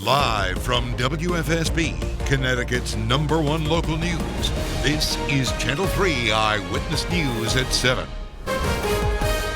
Live from WFSB, Connecticut's #1 local news, this is Channel 3 Eyewitness News at 7.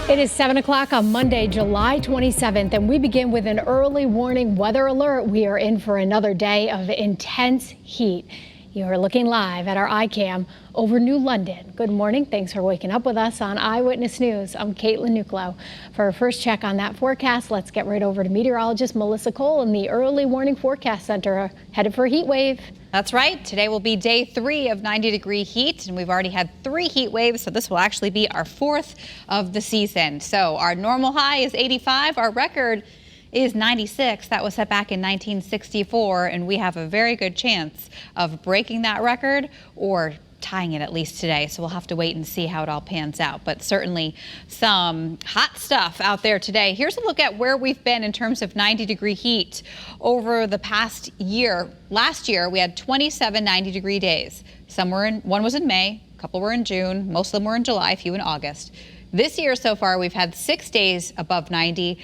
It is 7 o'clock on Monday, July 27th, and we begin with an early warning weather alert. We are in for another day of intense heat. You are looking live at our iCam over New London. Good morning. Thanks for waking up with us on Eyewitness News. I'm Caitlin Nuclo. For our first check on that forecast, let's get right over to meteorologist Melissa Cole in the Early Warning Forecast Center, headed for a heat wave. That's right. Today will be day 3 of 90-degree heat, and we've already had 3 heat waves, so this will actually be our 4th of the season. So our normal high is 85. Our record is 96. That was set back in 1964, and we have a very good chance of breaking that record or tying it at least today. So we'll have to wait and see how it all pans out. But certainly some hot stuff out there today. Here's a look at where we've been in terms of 90-degree heat over the past year. Last year, we had 27 90-degree days. One was in May, a couple were in June, most of them were in July, a few in August. This year so far, we've had 6 days above 90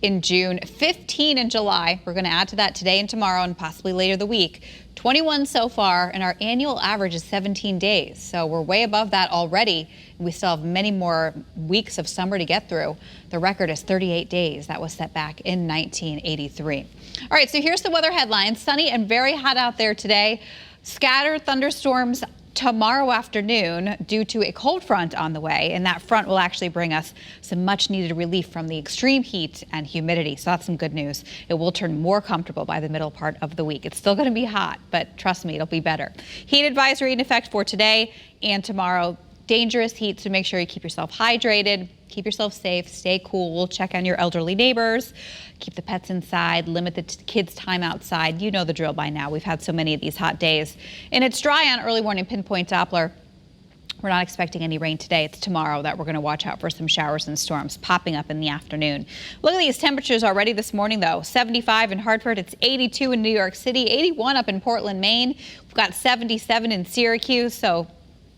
in June, 15 in July. We're going to add to that today and tomorrow and possibly later the week. 21 so far, and our annual average is 17 days. So we're way above that already. We still have many more weeks of summer to get through. The record is 38 days. That was set back in 1983. All right, so here's the weather headlines. Sunny and very hot out there today. Scattered thunderstorms tomorrow afternoon due to a cold front on the way, and that front will actually bring us some much needed relief from the extreme heat and humidity. So that's some good news. It will turn more comfortable by the middle part of the week. It's still going to be hot, but trust me, it'll be better. Heat advisory in effect for today and tomorrow. Dangerous heat, so make sure you keep yourself hydrated, keep yourself safe, stay cool. We'll check on your elderly neighbors, keep the pets inside, limit the kids' time outside. You know the drill by now. We've had so many of these hot days. And it's dry on early warning pinpoint Doppler. We're not expecting any rain today. It's tomorrow that we're going to watch out for some showers and storms popping up in the afternoon. Look at these temperatures already this morning, though. 75 in Hartford. It's 82 in New York City, 81 up in Portland, Maine. We've got 77 in Syracuse, so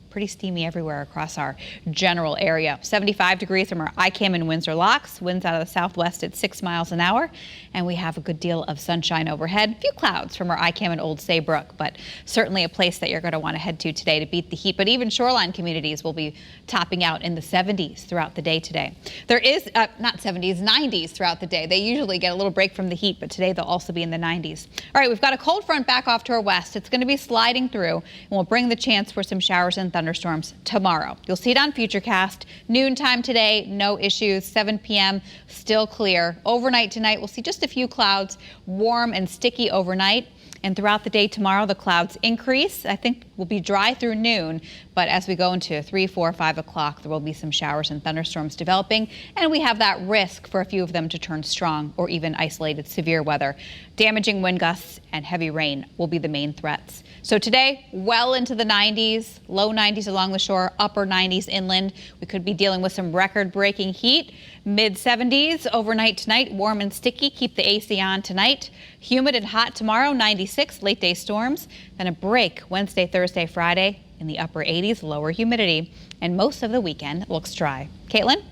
pretty steamy everywhere across our general area. 75 degrees from our iCam in Windsor Locks. Winds out of the southwest at 6 miles an hour. And we have a good deal of sunshine overhead. A few clouds from our iCam in Old Saybrook, but certainly a place that you're going to want to head to today to beat the heat. But even shoreline communities will be topping out in the 70s throughout the day today. There is, not 70s, 90s throughout the day. They usually get a little break from the heat, but today they'll also be in the 90s. All right, we've got a cold front back off to our west. It's going to be sliding through, and will bring the chance for some showers and thunderstorms tomorrow. You'll see it on Futurecast. Noontime today, no issues. 7 p.m., still clear. Overnight tonight, we'll see just a few clouds, warm and sticky overnight. And throughout the day tomorrow, the clouds increase. I think we'll be dry through noon, but as we go into 3, 4, 5 o'clock, there will be some showers and thunderstorms developing, and we have that risk for a few of them to turn strong or even isolated severe weather. Damaging wind gusts and heavy rain will be the main threats. So today, well into the 90s, low 90s along the shore, upper 90s inland. We could be dealing with some record-breaking heat. Mid 70s overnight tonight, warm and sticky. Keep the AC on tonight. Humid and hot tomorrow, 96, late day storms. Then a break Wednesday, Thursday, Friday in the upper 80s, lower humidity. And most of the weekend looks dry. Caitlin? All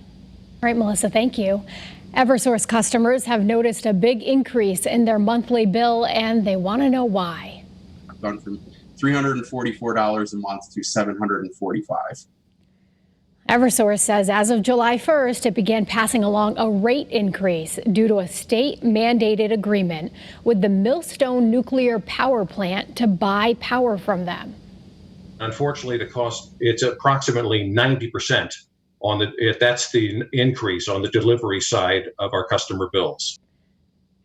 right, Melissa, thank you. Eversource customers have noticed a big increase in their monthly bill, and they want to know why. I've gone from $344 a month to $745. Eversource says as of July 1st, it began passing along a rate increase due to a state-mandated agreement with the Millstone nuclear power plant to buy power from them. Unfortunately, the cost, it's approximately 90% if that's the increase on the delivery side of our customer bills.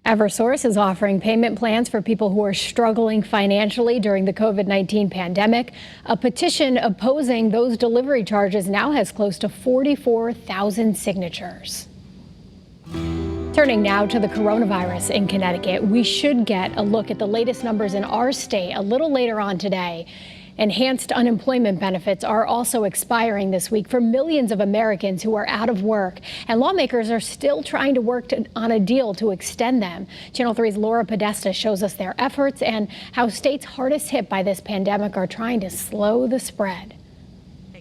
Eversource is offering payment plans for people who are struggling financially during the COVID-19 pandemic. A petition opposing those delivery charges now has close to 44,000 signatures. Turning now to the coronavirus in Connecticut, we should get a look at the latest numbers in our state a little later on today. Enhanced unemployment benefits are also expiring this week for millions of Americans who are out of work, and lawmakers are still trying to work on a deal to extend them. Channel 3's Laura Podesta shows us their efforts and how states hardest hit by this pandemic are trying to slow the spread.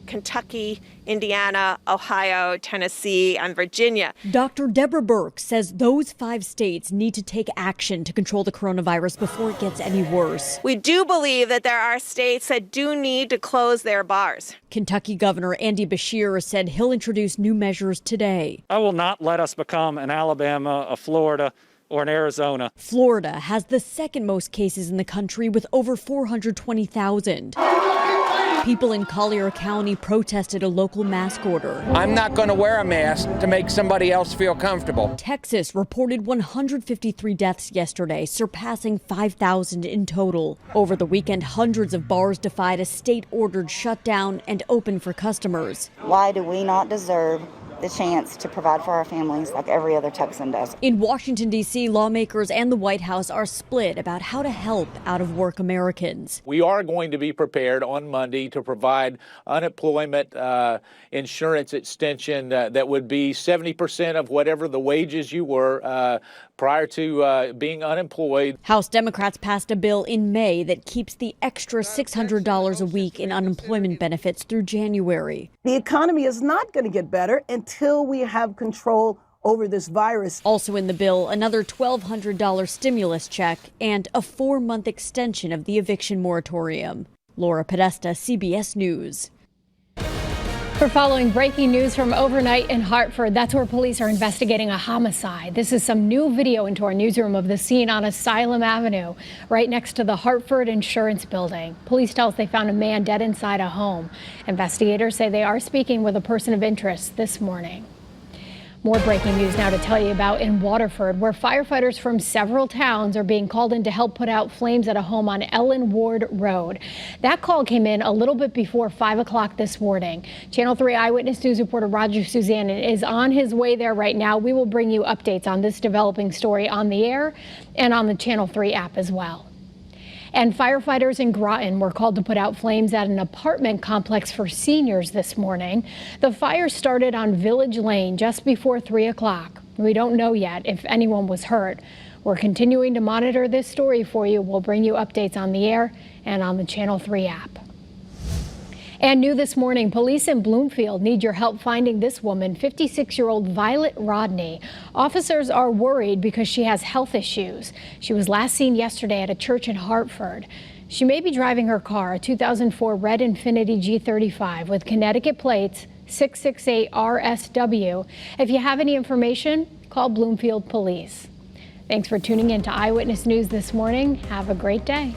Kentucky, Indiana, Ohio, Tennessee, and Virginia. Dr. Deborah Burke says those 5 states need to take action to control the coronavirus before it gets any worse. We do believe that there are states that do need to close their bars. Kentucky Governor Andy Beshear said he'll introduce new measures today. I will not let us become an Alabama, a Florida, or in Arizona. Florida has the second most cases in the country with over 420,000. People in Collier County protested a local mask order. I'm not going to wear a mask to make somebody else feel comfortable. Texas reported 153 deaths yesterday, surpassing 5,000 in total. Over the weekend, hundreds of bars defied a state-ordered shutdown and open for customers. Why do we not deserve the chance to provide for our families like every other Texan does? In Washington, D.C., lawmakers and the White House are split about how to help out-of-work Americans. We are going to be prepared on Monday to provide unemployment insurance extension that would be 70% of whatever the wages you were prior to being unemployed. House Democrats passed a bill in May that keeps the extra $600 a week in unemployment benefits through January. The economy is not going to get better until we have control over this virus. Also in the bill, another $1,200 stimulus check and a 4-month extension of the eviction moratorium. Laura Podesta, CBS News. We're following breaking news from overnight in Hartford. That's where police are investigating a homicide. This is some new video into our newsroom of the scene on Asylum Avenue, right next to the Hartford Insurance Building. Police tell us they found a man dead inside a home. Investigators say they are speaking with a person of interest this morning. More breaking news now to tell you about in Waterford, where firefighters from several towns are being called in to help put out flames at a home on Ellen Ward Road. That call came in a little bit before 5 o'clock this morning. Channel 3 Eyewitness News reporter Roger Suzanne is on his way there right now. We will bring you updates on this developing story on the air and on the Channel 3 app as well. And firefighters in Groton were called to put out flames at an apartment complex for seniors this morning. The fire started on Village Lane just before 3 o'clock. We don't know yet if anyone was hurt. We're continuing to monitor this story for you. We'll bring you updates on the air and on the Channel 3 app. And new this morning, police in Bloomfield need your help finding this woman, 56-year-old Violet Rodney. Officers are worried because she has health issues. She was last seen yesterday at a church in Hartford. She may be driving her car, a 2004 red Infiniti G35 with Connecticut plates 668 RSW. If you have any information, call Bloomfield Police. Thanks for tuning in to Eyewitness News this morning. Have a great day.